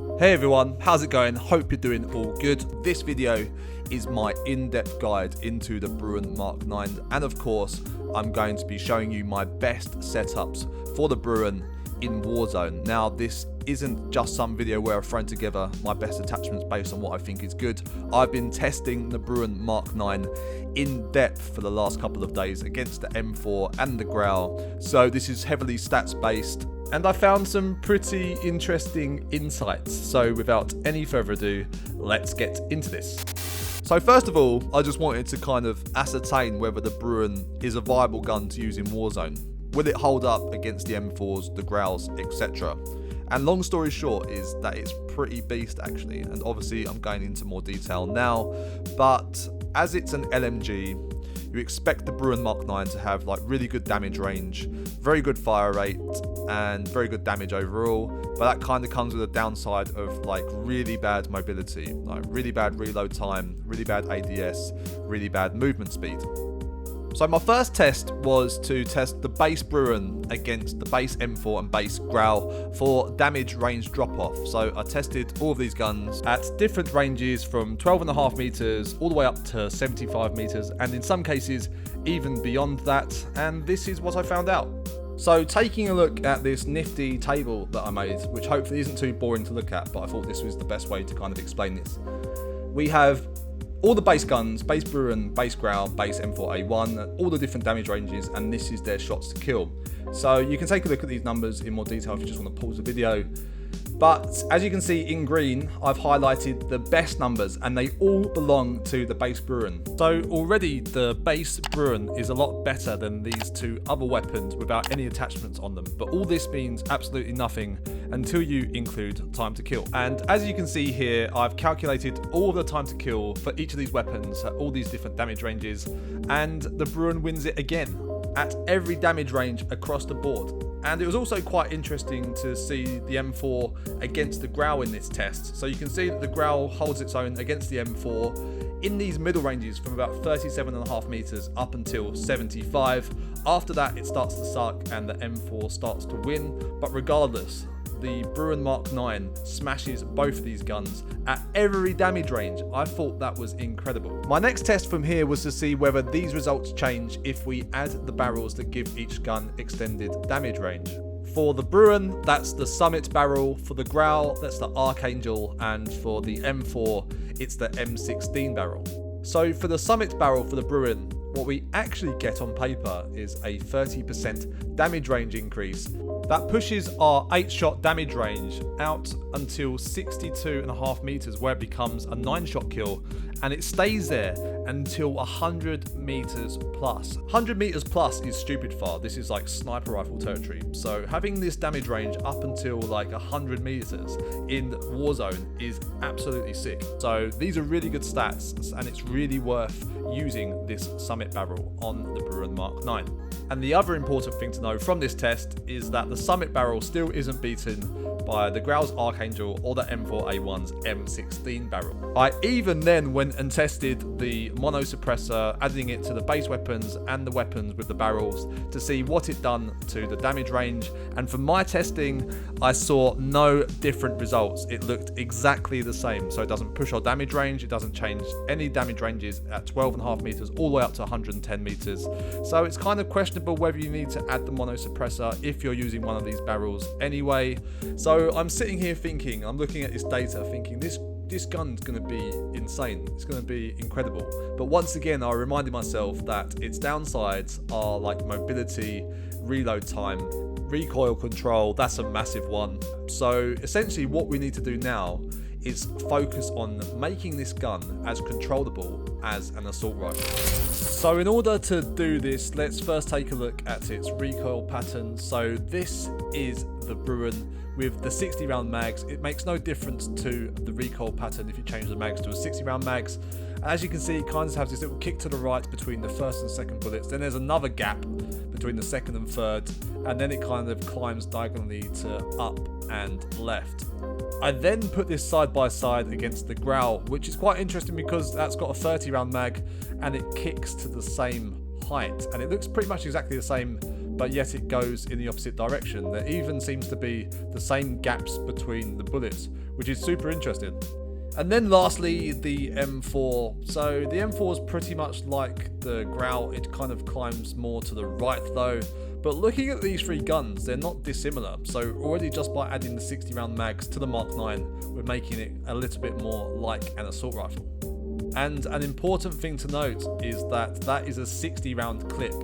Hey everyone, how's it going? Hope you're doing all good. This video is my in-depth guide into the BRUEN MK9, and of course I'm going to be showing you my best setups for the BRUEN in Warzone. Now this isn't just some video where I've thrown together my best attachments based on what I think is good. I've been testing the BRUEN MK9 in depth for the last couple of days against the M4 and the Growl, so this is heavily stats based. And I found some pretty interesting insights. So without any further ado, let's get into this. So first of all, I just wanted to kind of ascertain whether the BRUEN is a viable gun to use in Warzone. Will it hold up against the M4s, the Growls, etc.? And long story short is that it's pretty beast actually. And obviously I'm going into more detail now, but as it's an LMG, you expect the BRUEN MK9 to have like really good damage range, very good fire rate, and very good damage overall, but that kind of comes with a downside of like really bad mobility, like really bad reload time, really bad ADS, really bad movement speed. So my first test was to test the base BRUEN against the base M4 and base Growl for damage range drop off. So I tested all of these guns at different ranges from 12.5 meters all the way up to 75 meters, and in some cases even beyond that, and this is what I found out. So taking a look at this nifty table that I made, which hopefully isn't too boring to look at, but I thought this was the best way to kind of explain this. We have all the base guns, base BRUEN, base Growl, base M4A1, all the different damage ranges, and this is their shots to kill. So you can take a look at these numbers in more detail if you just want to pause the video. But as you can see in green, I've highlighted the best numbers and they all belong to the base BRUEN. So already the base BRUEN is a lot better than these two other weapons without any attachments on them. But all this means absolutely nothing until you include time to kill. And as you can see here, I've calculated all of the time to kill for each of these weapons at all these different damage ranges, and the BRUEN wins it again at every damage range across the board. And it was also quite interesting to see the M4 against the Growl in this test. So you can see that the Growl holds its own against the M4 in these middle ranges from about 37.5 meters up until 75. After that it starts to suck and the M4 starts to win, but regardless, the BRUEN MK9 smashes both of these guns at every damage range. I thought that was incredible. My next test from here was to see whether these results change if we add the barrels that give each gun extended damage range. For the BRUEN, that's the Summit barrel. For the Growl, that's the Archangel. And for the M4, it's the M16 barrel. So for the Summit barrel for the BRUEN, what we actually get on paper is a 30% damage range increase. That pushes our 8-shot damage range out until 62.5 meters, where it becomes a 9-shot kill, and it stays there until 100 meters plus. 100 meters plus is stupid far. This is like sniper rifle territory. So having this damage range up until like 100 meters in Warzone is absolutely sick. So these are really good stats, and it's really worth using this Summit barrel on the BRUEN MK9. And the other important thing to know from this test is that the Summit barrel still isn't beaten by the Growl's Archangel or the M4A1's M16 barrel. I even then went and tested the mono suppressor, adding it to the base weapons and the weapons with the barrels to see what it done to the damage range, and from my testing I saw no different results. It looked exactly the same. So it doesn't push our damage range, it doesn't change any damage ranges at 12.5 meters all the way up to 110 meters. So it's kind of questionable whether you need to add the mono suppressor if you're using one of these barrels anyway. So I'm sitting here thinking, I'm looking at this data thinking this gun's going to be insane. It's going to be incredible. But once again, I reminded myself that its downsides are like mobility, reload time, recoil control. That's a massive one. So essentially what we need to do now is focus on making this gun as controllable as an assault rifle. So in order to do this, let's first take a look at its recoil pattern. So this is the BRUEN with the 60 round mags. It makes no difference to the recoil pattern if you change the mags to a 60 round mags. As you can see, it kind of has this little kick to the right between the first and second bullets. Then there's another gap between the second and third, and then it kind of climbs diagonally to up and left. I then put this side by side against the Growl, which is quite interesting because that's got a 30 round mag and it kicks to the same height, and it looks pretty much exactly the same but yet it goes in the opposite direction. There even seems to be the same gaps between the bullets, which is super interesting. And then lastly, the M4. So the M4 is pretty much like the Growl. It kind of climbs more to the right though. But looking at these three guns, they're not dissimilar. So already just by adding the 60 round mags to the Mark 9, we're making it a little bit more like an assault rifle. And an important thing to note is that that is a 60 round clip,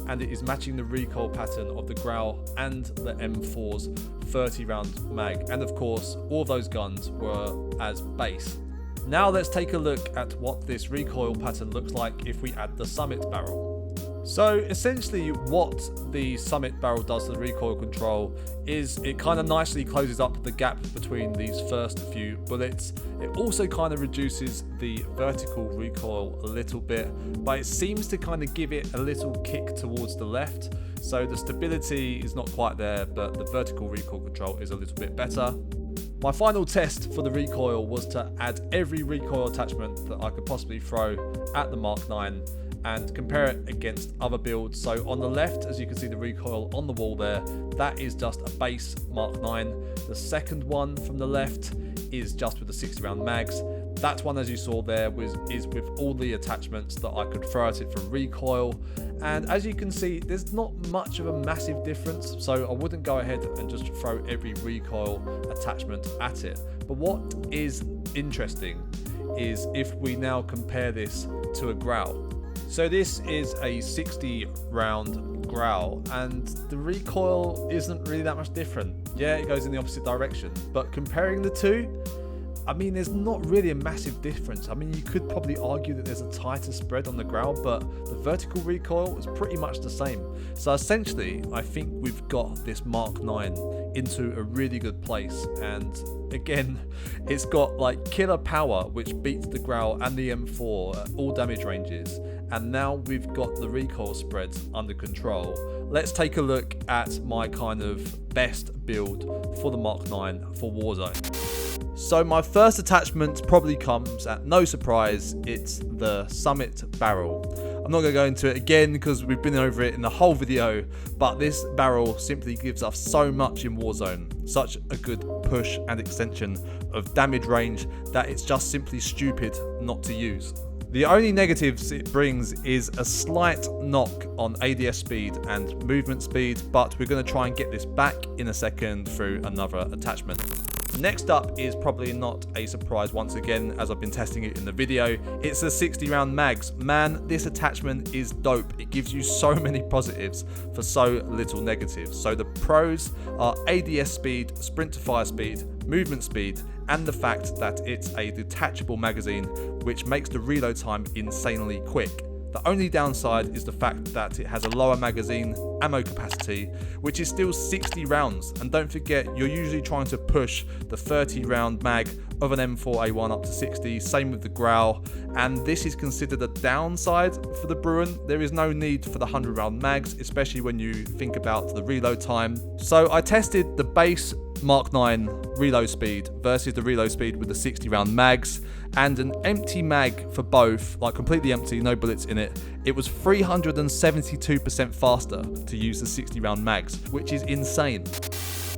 and it is matching the recoil pattern of the Growl and the M4's 30 round mag. And of course, all of those guns were as base. Now let's take a look at what this recoil pattern looks like if we add the Summit barrel. So essentially what the Summit barrel does to the recoil control is it kind of nicely closes up the gap between these first few bullets. It also kind of reduces the vertical recoil a little bit, but it seems to kind of give it a little kick towards the left. So the stability is not quite there, but the vertical recoil control is a little bit better. My final test for the recoil was to add every recoil attachment that I could possibly throw at the Mark 9 and compare it against other builds. So on the left, as you can see the recoil on the wall there, that is just a base Mark 9. The second one from the left is just with the 60 round mags. That one, as you saw there, is with all the attachments that I could throw at it for recoil. And as you can see, there's not much of a massive difference, so I wouldn't go ahead and just throw every recoil attachment at it. But what is interesting is if we now compare this to a Growl. So this is a 60 round Growl, and the recoil isn't really that much different. Yeah, it goes in the opposite direction, but comparing the two, I mean, there's not really a massive difference. I mean, you could probably argue that there's a tighter spread on the Growl, but the vertical recoil is pretty much the same. So essentially, I think we've got this Mark 9 into a really good place. And again, it's got like killer power, which beats the Growl and the M4 at all damage ranges. And now we've got the recoil spreads under control. Let's take a look at my kind of best build for the Mark 9 for Warzone. So my first attachment probably comes at no surprise, it's the Summit barrel. I'm not going to go into it again because we've been over it in the whole video, but this barrel simply gives us so much in Warzone, such a good push and extension of damage range that it's just simply stupid not to use. The only negatives it brings is a slight knock on ADS speed and movement speed, but we're going to try and get this back in a second through another attachment. Next up is probably not a surprise once again, as I've been testing it in the video. It's the 60 round mags. Man, this attachment is dope. It gives you so many positives for so little negatives. So the pros are ADS speed, sprint to fire speed, movement speed, and the fact that it's a detachable magazine, which makes the reload time insanely quick. The only downside is the fact that it has a lower magazine ammo capacity, which is still 60 rounds. And don't forget, you're usually trying to push the 30 round mag of an M4A1 up to 60, same with the Growl. And this is considered a downside for the Bruen. There is no need for the 100 round mags, especially when you think about the reload time. So I tested the base Mark 9 reload speed versus the reload speed with the 60 round mags, and an empty mag for both, like completely empty, no bullets in it, it was 372% faster to use the 60 round mags, which is insane.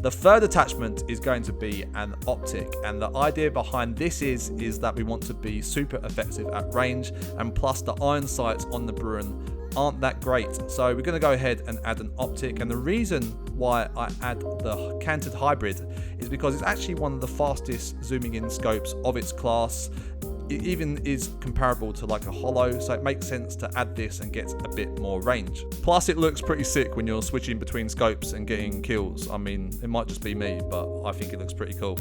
The third attachment is going to be an optic, and the idea behind this is that we want to be super effective at range, and plus the iron sights on the Bruen aren't that great, so we're going to go ahead and add an optic. And the reason why I add the canted hybrid is because it's actually one of the fastest zooming in scopes of its class. It even is comparable to like a holo, so it makes sense to add this and get a bit more range. Plus it looks pretty sick when you're switching between scopes and getting kills. I mean, it might just be me, but I think it looks pretty cool.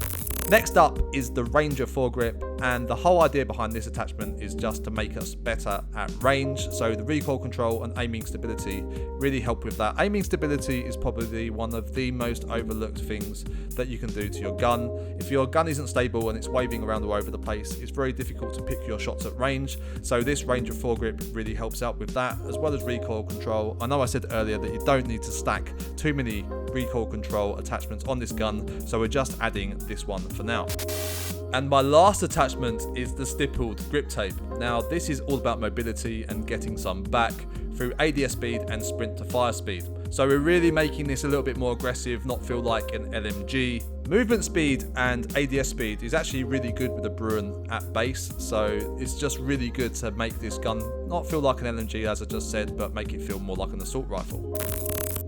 Next up is the Ranger foregrip, and the whole idea behind this attachment is just to make us better at range. So the recoil control and aiming stability really help with that. Aiming stability is probably one of the most overlooked things that you can do to your gun. If your gun isn't stable and it's waving around all over the place, it's very difficult to pick your shots at range. So this Ranger foregrip really helps out with that, as well as recoil control. I know I said earlier that you don't need to stack too many recoil control attachments on this gun, so we're just adding this one for now. And my last attachment is the stippled grip tape. Now this is all about mobility and getting some back through ADS speed and sprint to fire speed. So we're really making this a little bit more aggressive, not feel like an LMG. Movement speed and ADS speed is actually really good with the BRUEN at base, so it's just really good to make this gun not feel like an LMG as I just said, but make it feel more like an assault rifle.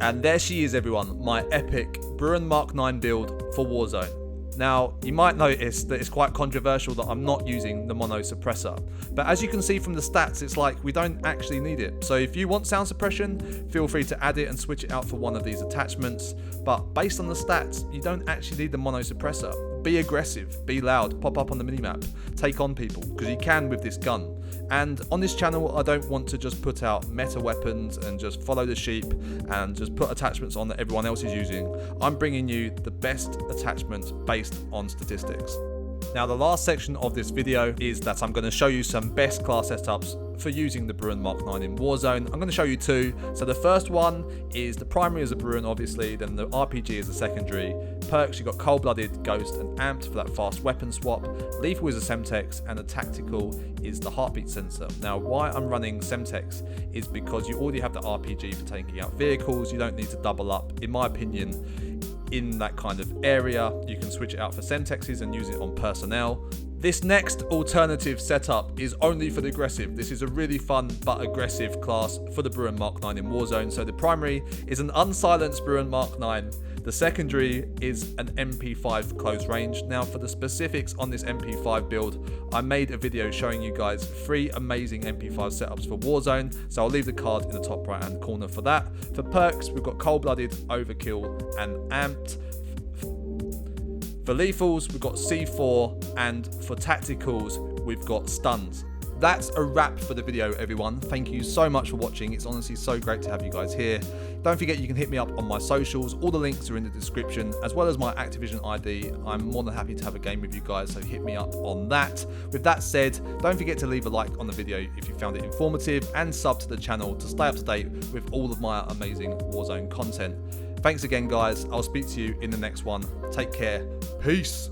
And there she is everyone, my epic BRUEN MK9 build for Warzone. Now, you might notice that it's quite controversial that I'm not using the mono suppressor, but as you can see from the stats, it's like we don't actually need it. So if you want sound suppression, feel free to add it and switch it out for one of these attachments, but based on the stats, you don't actually need the mono suppressor. Be aggressive, be loud, pop up on the minimap, take on people, because you can with this gun. And on this channel, I don't want to just put out meta weapons and just follow the sheep and just put attachments on that everyone else is using. I'm bringing you the best attachments based on statistics. Now, the last section of this video is that I'm going to show you some best class setups for using the BRUEN MK9 in Warzone. I'm going to show you two. So the first one is the primary as a BRUEN, obviously, then the RPG is a secondary. Perks, you've got Cold-Blooded, Ghost, and Amped for that fast weapon swap. Lethal is a Semtex, and the Tactical is the heartbeat sensor. Now, why I'm running Semtex is because you already have the RPG for taking out vehicles. You don't need to double up, in my opinion. In that kind of area, you can switch it out for Semtexes and use it on personnel. This next alternative setup is only for the aggressive. This is a really fun but aggressive class for the BRUEN MK9 in Warzone. So the primary is an unsilenced BRUEN MK9. The secondary is an MP5 close range. Now for the specifics on this MP5 build, I made a video showing you guys 3 amazing MP5 setups for Warzone. So I'll leave the card in the top right hand corner for that. For perks, we've got Cold-Blooded, Overkill, and Amped. For lethals, we've got C4, and for tacticals, we've got stuns. That's a wrap for the video, everyone. Thank you so much for watching. It's honestly so great to have you guys here. Don't forget you can hit me up on my socials. All the links are in the description, as well as my Activision ID. I'm more than happy to have a game with you guys, so hit me up on that. With that said, don't forget to leave a like on the video if you found it informative, and sub to the channel to stay up to date with all of my amazing Warzone content. Thanks again, guys. I'll speak to you in the next one. Take care. Peace.